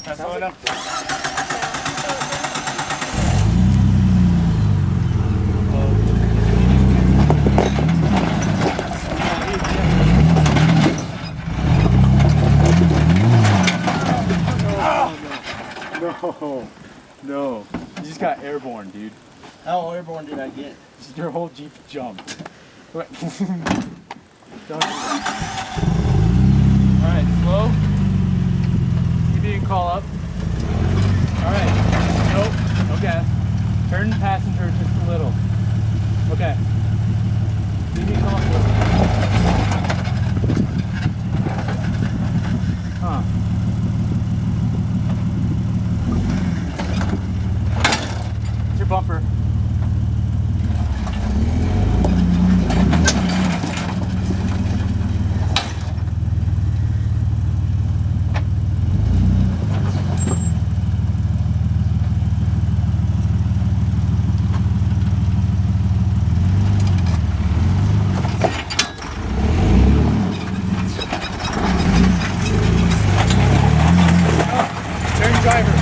That's all enough. No. You just got airborne, dude. How airborne did I get? Your whole Jeep jumped. Don't do that. Alright, slow. See if you can call up. Alright. Nope. No gas. Turn passenger just a little. Okay. See if you can call up. Huh. It's your bumper. Driver.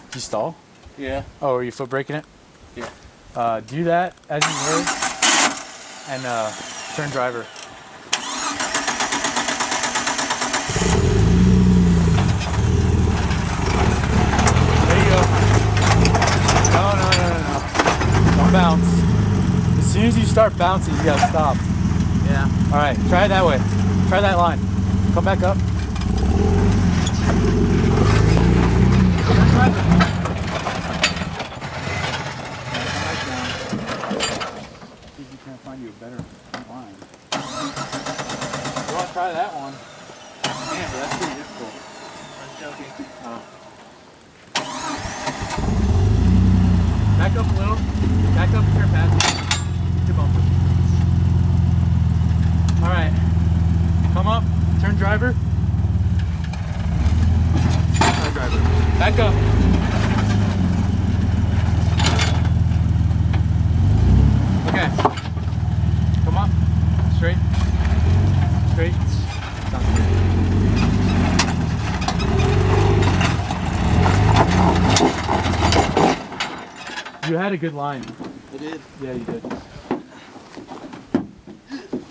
Did you stall? Yeah. Oh, are you foot braking it? Yeah. Do that as you heard, and turn driver. There you go. No. Don't bounce. As soon as you start bouncing, you gotta stop. Yeah. All right, try it that way. Try that line. Come back up. See if you can find you a better line. You want to try that one? Yeah, but that's pretty difficult. I'm joking. Oh. Back up a little. Back up, turn past. Your bumper. All right. Come up. Turn driver. Turn driver. Back up. Okay. Come up. Straight. Straight. Down straight. You had a good line. I did. Yeah, you did.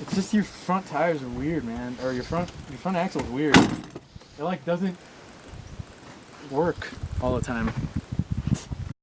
It's just your front tires are weird, man. Or your front axle's weird. It like doesn't work all the time.